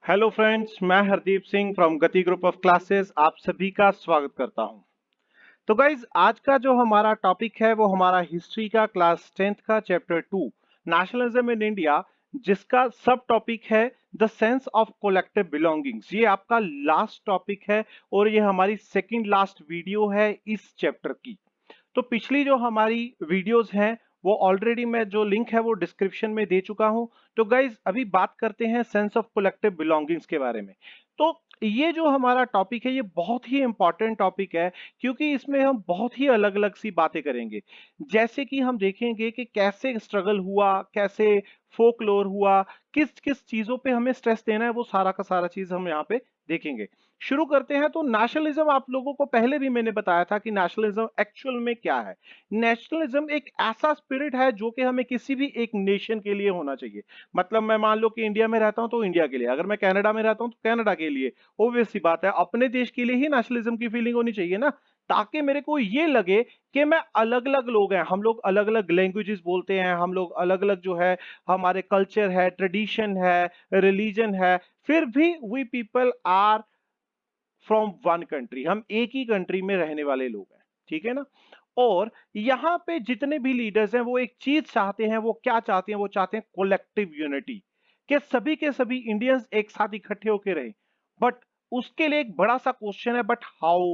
Hello friends, मैं Hardeep Singh from गति group of classes आप सभी का स्वागत करता हूं। तो गाइज आज का जो हमारा टॉपिक है वो हमारा हिस्ट्री का क्लास 10th का चैप्टर 2 नेशनलिज्म इन इंडिया, जिसका सब टॉपिक है the sense of collective belongings. ये आपका लास्ट टॉपिक है और ये हमारी सेकंड लास्ट वीडियो है इस चैप्टर की। तो पिछली जो हमारी वीडियोस हैं वो ऑलरेडी मैं जो लिंक है वो डिस्क्रिप्शन में दे चुका हूं। तो गाइज अभी बात करते हैं सेंस ऑफ कलेक्टिव बिलोंगिंग्स के बारे में। तो ये जो हमारा टॉपिक है ये बहुत ही इंपॉर्टेंट टॉपिक है, क्योंकि इसमें हम बहुत ही अलग अलग सी बातें करेंगे। जैसे कि हम देखेंगे कि कैसे स्ट्रगल हुआ, कैसे फोकलोर हुआ, किस किस चीजों पे हमें स्ट्रेस देना है, वो सारा का सारा चीज हम यहाँ पे देखेंगे। शुरू करते हैं। तो नेशनलिज्म आप लोगों को पहले भी मैंने बताया था कि नेशनलिज्म एक्चुअल में क्या है। नेशनलिज्म एक ऐसा स्पिरिट है जो कि हमें किसी भी एक नेशन के लिए होना चाहिए। मतलब मैं मान लो कि इंडिया में रहता हूं तो इंडिया के लिए, अगर मैं कनाडा में रहता हूं तो कनाडा के लिए। ऑब्वियस सी बात है, अपने देश के लिए ही नेशनलिज्म की फीलिंग होनी चाहिए ना, ताकि मेरे को ये लगे कि मैं अलग अलग लोग हैं, हम लोग अलग अलग लैंग्वेजेस बोलते हैं, हम लोग अलग अलग जो है हमारे कल्चर है, ट्रेडिशन है, रिलीजन है, फिर भी we people are from one country. हम एक ही कंट्री में रहने वाले लोग हैं, ठीक है ना। और यहाँ पे जितने भी लीडर्स हैं वो एक चीज चाहते हैं। वो क्या चाहते हैं? वो चाहते हैं कोलेक्टिव यूनिटी, कि सभी के सभी इंडियंस एक साथ इकट्ठे होकर रहे। बट उसके लिए एक बड़ा सा क्वेश्चन है, बट हाउ?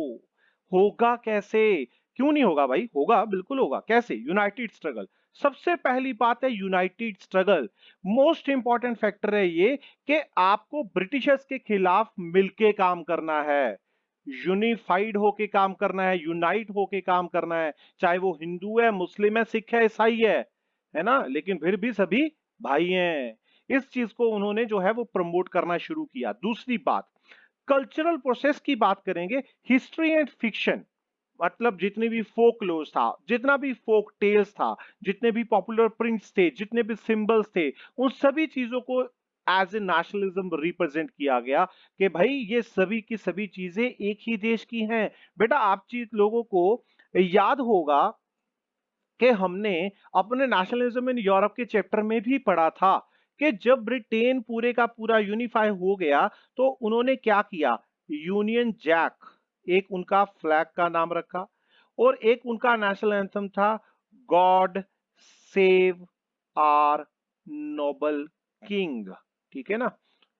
होगा कैसे? क्यों नहीं होगा भाई? होगा, बिल्कुल होगा। कैसे? United struggle. सबसे पहली बात है United struggle. Most important factor है ये कि आपको ब्रिटिशर्स के खिलाफ मिलके काम करना है, यूनिफाइड होके काम करना है, यूनाइट होके काम करना है। चाहे वो हिंदू है, मुस्लिम है, सिख है, ईसाई है ना, लेकिन फिर भी सभी भाई हैं। इस चीज को उन्होंने जो है वो प्रमोट करना शुरू किया। दूसरी बात, कल्चरल प्रोसेस की बात करेंगे। हिस्ट्री एंड फिक्शन, मतलब जितने भी फोक लोज था, जितना भी फोक टेल्स था, जितने भी पॉपुलर प्रिंट्स थे, जितने भी सिंबल्स थे, उन सभी चीजों को एज ए नेशनलिज्म रिप्रेजेंट किया गया कि भाई ये सभी की सभी चीजें एक ही देश की हैं। बेटा आप चीज लोगों को याद होगा कि हमने अपने नेशनलिज्म इन यूरोप के चैप्टर में भी पढ़ा था कि जब ब्रिटेन पूरे का पूरा यूनिफाई हो गया तो उन्होंने क्या किया? यूनियन जैक एक उनका फ्लैग का नाम रखा, और एक उनका नेशनल एंथम था God save our noble king. ठीक है ना।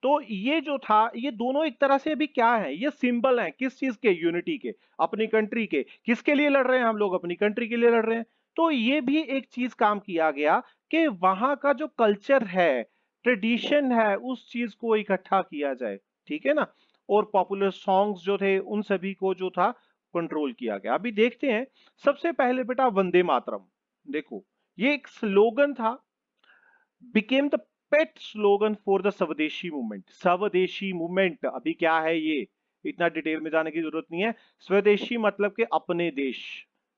तो ये जो था, ये दोनों एक तरह से अभी क्या है? ये सिंबल है किस चीज के? यूनिटी के, अपनी कंट्री के। किसके लिए लड़ रहे हैं हम लोग? अपनी कंट्री के लिए लड़ रहे हैं। तो ये भी एक चीज काम किया गया कि वहां का जो कल्चर है, ट्रेडिशन है, उस चीज को इकट्ठा किया जाए। ठीक है ना। और पॉपुलर सॉन्ग्स जो थे उन सभी को जो था कंट्रोल किया गया। अभी देखते हैं। सबसे पहले बेटा वंदे मातरम, देखो ये एक स्लोगन था, became the pet slogan for the स्वदेशी मूवमेंट। स्वदेशी मूवमेंट अभी क्या है ये इतना डिटेल में जाने की जरूरत नहीं है। स्वदेशी मतलब कि अपने देश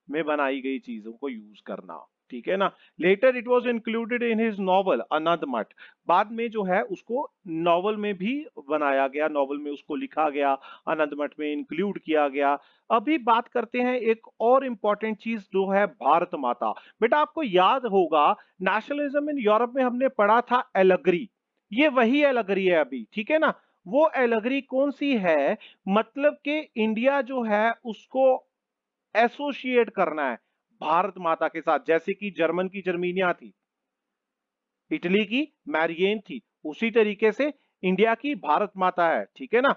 में बनाई गई चीजों को यूज करना। ठीक है ना। Later it was included in his novel Anant Math. बाद में जो है उसको नॉवल में भी बनाया गया, नॉवल में उसको लिखा गया, अनंत मठ में इंक्लूड किया गया। अभी बात करते हैं एक और इंपॉर्टेंट चीज जो है भारत माता। बेटा आपको याद होगा नेशनलिज्म इन यूरोप में हमने पढ़ा था एलग्री। ये वही एलग्री है अभी, ठीक है ना। वो एलग्री कौन सी है? मतलब कि इंडिया जो है उसको एसोसिएट करना है भारत माता के साथ। जैसे कि जर्मन की जर्मीनिया थी, इटली की मैरियन थी, उसी तरीके से इंडिया की भारत माता है। ठीक है ना।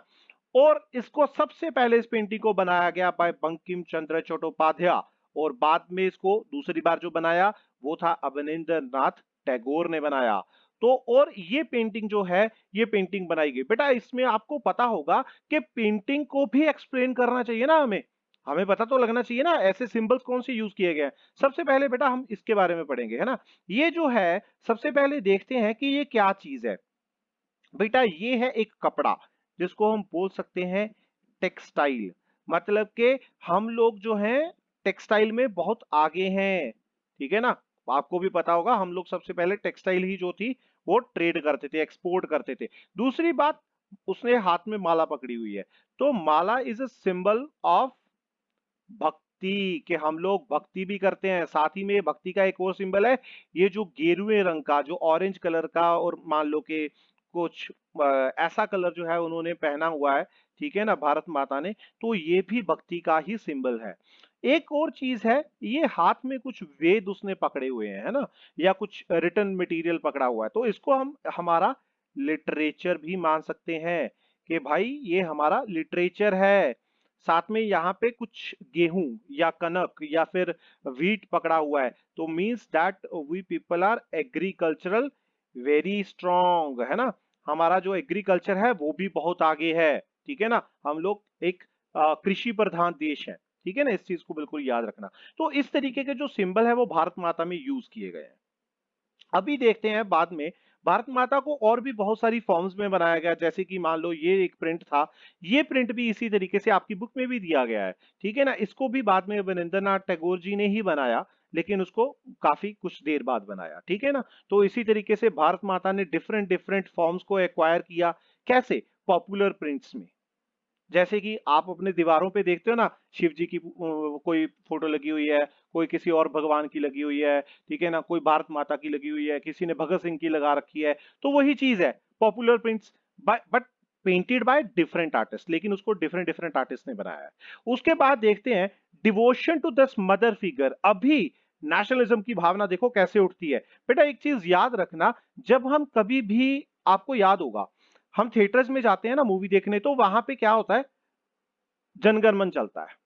और इसको सबसे पहले इस पेंटिंग को बनाया गया बाय बंकिम चंद्र चट्टोपाध्याय, और बाद में इसको दूसरी बार जो बनाया वो था अवनींद्र नाथ टैगोर ने बनाया। तो और ये पेंटिंग जो है ये पेंटिंग बनाई गई। बेटा इसमें आपको पता होगा कि पेंटिंग को भी एक्सप्लेन करना चाहिए ना, हमें हमें पता तो लगना चाहिए ना ऐसे सिंबल्स कौन से यूज किए गए हैं। सबसे पहले बेटा हम इसके बारे में पढ़ेंगे, है ना। ये जो है सबसे पहले देखते हैं कि ये क्या चीज है। बेटा ये है एक कपड़ा, जिसको हम बोल सकते हैं टेक्सटाइल। मतलब कि हम लोग जो हैं टेक्सटाइल में बहुत आगे हैं। ठीक है ना। आपको भी पता होगा हम लोग सबसे पहले टेक्सटाइल ही जो थी वो ट्रेड करते थे, एक्सपोर्ट करते थे। दूसरी बात, उसने हाथ में माला पकड़ी हुई है। तो माला इज अ सिंबल ऑफ भक्ति, कि हम लोग भक्ति भी करते हैं। साथ ही में भक्ति का एक और सिंबल है, ये जो गेरुए रंग का, जो ऑरेंज कलर का, और मान लो कि कुछ ऐसा कलर जो है उन्होंने पहना हुआ है, ठीक है ना, भारत माता ने, तो ये भी भक्ति का ही सिंबल है। एक और चीज है, ये हाथ में कुछ वेद उसने पकड़े हुए हैं, है ना, या कुछ रिटन मटेरियल पकड़ा हुआ है, तो इसको हम हमारा लिटरेचर भी मान सकते हैं कि भाई ये हमारा लिटरेचर है। साथ में यहाँ पे कुछ गेहूं या कनक या फिर व्हीट पकड़ा हुआ है, तो means that we people are agricultural very strong, है ना, हमारा जो एग्रीकल्चर है वो भी बहुत आगे है, ठीक है ना, हम लोग एक कृषि प्रधान देश है, ठीक है ना, इस चीज को बिल्कुल याद रखना। तो इस तरीके के जो सिंबल है वो भारत माता में यूज किए गए हैं। अभी देखते हैं बाद में भारत माता को और भी बहुत सारी फॉर्म्स में बनाया गया, जैसे कि मान लो ये एक प्रिंट था, ये प्रिंट भी इसी तरीके से आपकी बुक में भी दिया गया है, ठीक है ना, इसको भी बाद में वनिंद्रनाथ टैगोर जी ने ही बनाया, लेकिन उसको काफी कुछ देर बाद बनाया, ठीक है ना। तो इसी तरीके से भारत माता ने डिफरेंट डिफरेंट फॉर्म्स को एक्वायर किया, कैसे, पॉपुलर प्रिंट्स में। जैसे कि आप अपने दीवारों पे देखते हो ना, शिव जी की कोई फोटो लगी हुई है, कोई किसी और भगवान की लगी हुई है, ठीक है ना, कोई भारत माता की लगी हुई है, किसी ने भगत सिंह की लगा रखी है, तो वही चीज है popular prints, but painted by different artist, लेकिन उसको डिफरेंट डिफरेंट आर्टिस्ट ने बनाया है। उसके बाद देखते हैं devotion to this mother figure. अभी नेशनलिज्म की भावना देखो कैसे उठती है। बेटा एक चीज याद रखना, जब हम कभी भी, आपको याद होगा, हम थिएटर्स में जाते हैं ना मूवी देखने, तो वहां पे क्या होता है, जनगण मन चलता है,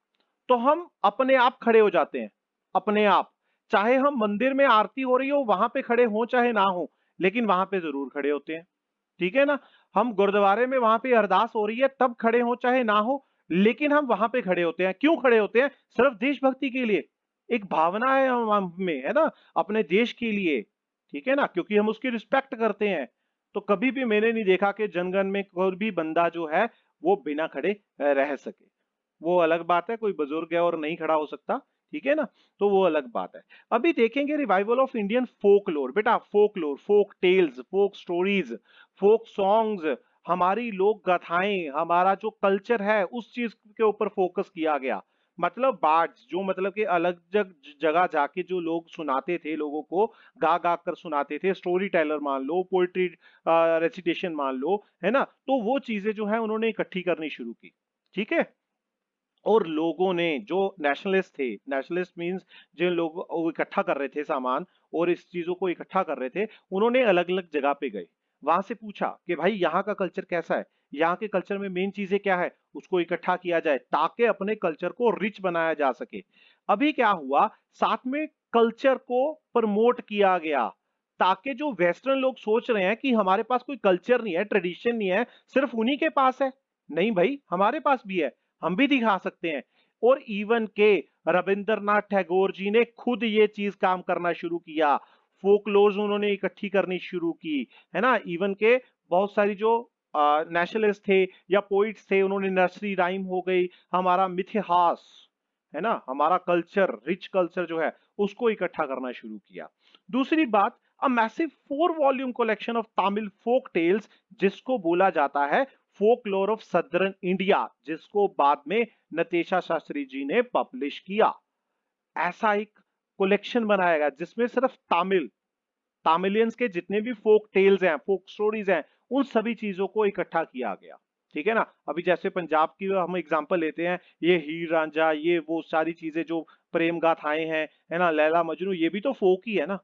तो हम अपने आप खड़े हो जाते हैं, अपने आप, चाहे हम मंदिर में आरती हो रही हो वहां पे खड़े हो चाहे ना हो, लेकिन वहां पे जरूर खड़े होते हैं, ठीक है ना। हम गुरुद्वारे में वहां पे अरदास हो रही है तब खड़े हो चाहे ना हो, लेकिन हम वहां पे खड़े होते हैं। क्यों खड़े होते हैं? सिर्फ देशभक्ति के लिए, एक भावना है हम में, है ना, अपने देश के लिए, ठीक है ना, क्योंकि हम उसकी रिस्पेक्ट करते हैं। तो कभी भी मैंने नहीं देखा कि जनगण में कोई भी बंदा जो है वो बिना खड़े रह सके। वो अलग बात है, कोई बुजुर्ग है और नहीं खड़ा हो सकता, ठीक है ना, तो वो अलग बात है। अभी देखेंगे रिवाइवल ऑफ इंडियन फोकलोर। बेटा folklore, folk tales, folk stories, folk songs, हमारी लोक गाथाएं, हमारा जो कल्चर है उस चीज के ऊपर फोकस किया गया। मतलब बार्ड्स, जो मतलब कि अलग जगह जाके जो लोग सुनाते थे, लोगों को गा गा कर सुनाते थे, स्टोरी टेलर मान लो, पोइट्री रेसिटेशन मान लो, है ना, तो वो चीजें जो है उन्होंने इकट्ठी करनी शुरू की, ठीक है। और लोगों ने, जो नेशनलिस्ट थे, नेशनलिस्ट मींस जो लोग वो इकट्ठा कर रहे थे सामान और इस चीजों को इकट्ठा कर रहे थे, उन्होंने अलग अलग जगह पे गए, वहां से पूछा कि भाई यहाँ का कल्चर कैसा है, यहाँ के कल्चर में मेन चीजें क्या है, उसको इकट्ठा किया जाए ताकि अपने कल्चर को रिच बनाया जा सके। अभी क्या हुआ, साथ में कल्चर को प्रमोट किया गया, ताकि जो वेस्टर्न लोग सोच रहे हैं कि हमारे पास कोई कल्चर नहीं है, ट्रेडिशन नहीं है, सिर्फ उन्हीं के पास है, नहीं भाई हमारे पास भी है, हम भी दिखा सकते हैं। और इवन के रविंद्रनाथ टैगोर जी ने खुद ये चीज काम करना शुरू किया, फोकलोर्स उन्होंने इकट्ठी करनी शुरू की, है ना। इवन के बहुत सारी जो नेशनलिस्ट थे या पोइट्स थे, उन्होंने नर्सरी राइम हो गई, हमारा मिथिहास, है ना, हमारा कल्चर, रिच कल्चर जो है उसको इकट्ठा करना शुरू किया। दूसरी बात, a massive 4 volume collection of Tamil folk tales, जिसको बोला जाता है फोकलोर ऑफ सदर्न इंडिया, जिसको बाद में नतेशा शास्त्री जी ने पब्लिश किया। ऐसा एक कलेक्शन बनाया गया जिसमें सिर्फ तमिल, तामिलियंस के जितने भी फोक टेल्स हैं, फोक स्टोरीज हैं, उन सभी चीजों को इकट्ठा किया गया, ठीक है ना। अभी जैसे पंजाब की हम एग्जांपल लेते हैं, ये हीर रांझा, ये वो सारी चीजें जो प्रेम गाथाएं हैं, है ना, लैला मजनू, ये भी तो फोक ही है ना।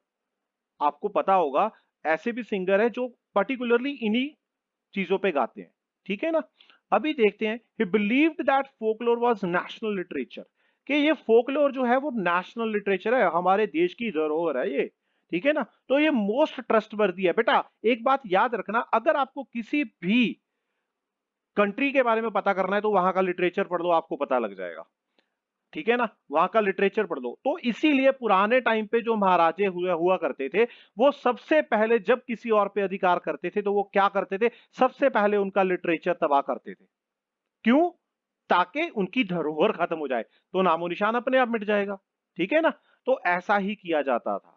आपको पता होगा ऐसे भी सिंगर है जो पर्टिकुलरली इन्हीं चीजों पे गाते हैं, ठीक है ना। अभी देखते हैं, ही believed that folklore was national literature, कि ये फोकलोर जो है वो नेशनल लिटरेचर है, हमारे देश की धरोहर है ये, ठीक है ना। तो ये मोस्ट ट्रस्टवर्दी है। बेटा एक बात याद रखना, अगर आपको किसी भी कंट्री के बारे में पता करना है तो वहां का लिटरेचर पढ़ लो, आपको पता लग जाएगा, ठीक है ना, वहां का लिटरेचर पढ़ लो। तो इसीलिए पुराने टाइम पे जो महाराजे हुआ करते थे, वो सबसे पहले जब किसी और पे अधिकार करते थे तो वो क्या करते थे, सबसे पहले उनका लिटरेचर तबाह करते थे। क्यों? ताकि उनकी धरोहर खत्म हो जाए, तो नामो निशान अपने आप मिट जाएगा, ठीक है ना। तो ऐसा ही किया जाता था।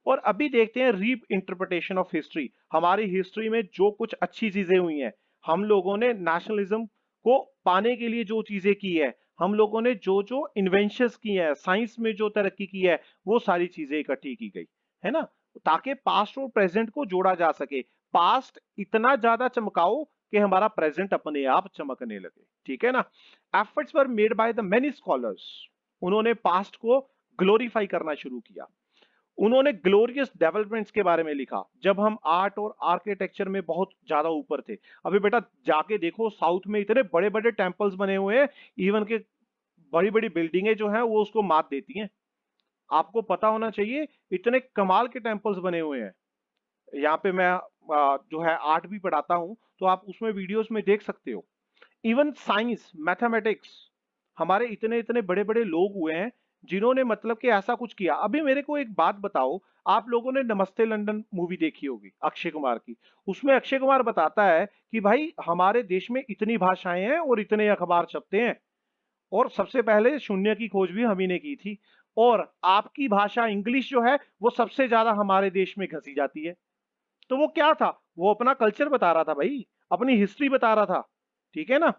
और अभी देखते हैं री इंटरप्रिटेशन ऑफ हिस्ट्री। हमारी हिस्ट्री में जो कुछ अच्छी चीजें हुई हैं, हम लोगों ने नेशनलिज्म को पाने के लिए जो चीजें की है, हम लोगों ने जो जो इन्वेंशंस की है, साइंस में जो तरक्की की है, वो सारी चीजें इकट्ठी की गई, है ना। ताकि पास्ट और प्रेजेंट को जोड़ा जा सके। पास्ट इतना ज्यादा चमकाओ कि हमारा प्रेजेंट अपने आप चमकने लगे, ठीक है ना। Efforts were made by the many scholars, उन्होंने पास्ट को ग्लोरीफाई करना शुरू किया। उन्होंने ग्लोरियस डेवलपमेंट्स के बारे में लिखा जब हम आर्ट और आर्किटेक्चर में बहुत ज्यादा ऊपर थे। अभी बेटा जाके देखो साउथ में इतने बड़े बड़े टेम्पल्स बने हुए हैं, इवन के बड़ी बड़ी बिल्डिंगें जो हैं वो उसको मात देती हैं। आपको पता होना चाहिए, इतने कमाल के टेम्पल्स बने हुए हैं। यहाँ पे मैं जो है आर्ट भी पढ़ाता हूँ, तो आप उसमें वीडियोस में देख सकते हो। इवन साइंस मैथमेटिक्स, हमारे इतने इतने बड़े बड़े लोग हुए हैं जिन्होंने मतलब कि ऐसा कुछ किया। अभी मेरे को एक बात बताओ, आप लोगों ने नमस्ते लंदन मूवी देखी होगी अक्षय कुमार की। उसमें अक्षय कुमार बताता है कि भाई हमारे देश में इतनी भाषाएं हैं और इतने अखबार छपते हैं, और सबसे पहले शून्य की खोज भी हम ही ने की थी, और आपकी भाषा इंग्लिश जो है वो सबसे ज्यादा हमारे देश में घसी जाती है। तो वो क्या था, वो अपना कल्चर बता रहा था भाई, अपनी हिस्ट्री बता रहा था, ठीक है ना।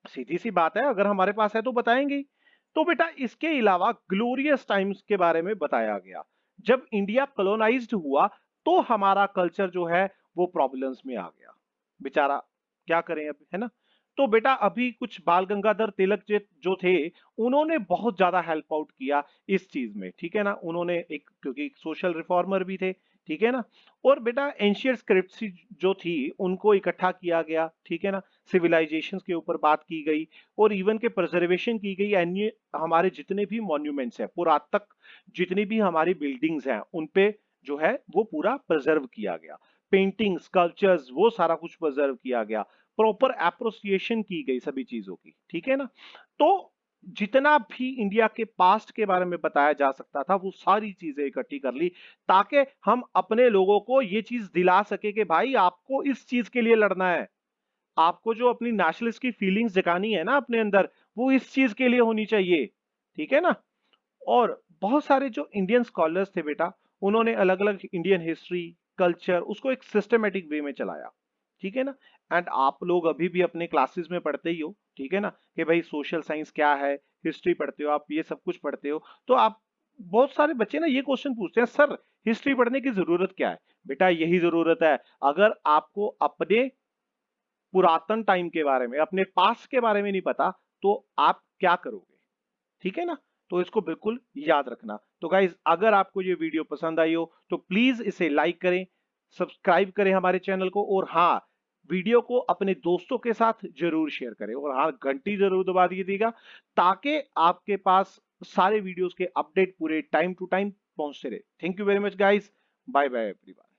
सीधी सी बात है, अगर हमारे पास है तो बताएंगे ही। तो बेटा इसके अलावा ग्लोरियस टाइम्स के बारे में बताया गया, जब इंडिया कॉलोनाइज्ड हुआ तो हमारा कल्चर जो है वो प्रॉब्लम्स में आ गया। बेचारा क्या करें अब, है ना। तो बेटा अभी कुछ बाल गंगाधर तिलक जो थे, उन्होंने बहुत ज्यादा हेल्प आउट किया इस चीज में, ठीक है ना। उन्होंने एक, क्योंकि सोशल रिफॉर्मर भी थे, ठीक है ना। और बेटा एंशियंट स्क्रिप्ट्स जो थी उनको इकट्ठा किया गया, ठीक है ना। सिविलाइजेशंस के ऊपर बात की गई, और इवन के प्रिजर्वेशन की गई। अन्य हमारे जितने भी मॉन्यूमेंट्स हैं पुरातक, जितनी भी हमारी बिल्डिंग्स हैं उन पे जो है वो पूरा प्रिजर्व किया गया। पेंटिंग स्कल्पचर्स वो सारा कुछ प्रिजर्व किया गया, प्रॉपर एप्रोसिएशन की गई सभी चीजों की, ठीक है ना। तो जितना भी इंडिया के पास्ट के बारे में बताया जा सकता था वो सारी चीजें इकट्ठी कर ली, ताकि हम अपने लोगों को ये चीज दिला सके कि भाई आपको इस चीज के लिए लड़ना है। आपको जो अपनी नेशनलिस्ट की फीलिंग्स जगानी है ना अपने अंदर, वो इस चीज के लिए होनी चाहिए, ठीक है ना। और बहुत सारे जो इंडियन स्कॉलर्स थे बेटा, उन्होंने अलग अलग इंडियन हिस्ट्री कल्चर उसको एक सिस्टमेटिक वे में चलाया, ठीक है ना। एंड आप लोग अभी भी अपने क्लासेस में पढ़ते ही हो, ठीक है ना, कि भाई सोशल साइंस क्या है, हिस्ट्री पढ़ते हो आप, ये सब कुछ पढ़ते हो। तो आप, बहुत सारे बच्चे ना ये क्वेश्चन पूछते हैं, सर हिस्ट्री पढ़ने की जरूरत क्या है। बेटा यही जरूरत है, अगर आपको अपने पुरातन टाइम के बारे में, अपने पास्ट के बारे में नहीं पता, तो आप क्या करोगे, ठीक है ना। तो इसको बिल्कुल याद रखना। तो गाइज अगर आपको ये वीडियो पसंद आई हो तो प्लीज इसे लाइक करें, सब्सक्राइब करें हमारे चैनल को, और हाँ, वीडियो को अपने दोस्तों के साथ जरूर शेयर करें, और हाँ घंटी जरूर दबा दीजिएगा, ताकि आपके पास सारे वीडियोस के अपडेट पूरे टाइम टू टाइम पहुंचते रहे। Thank you very much guys, bye bye everyone.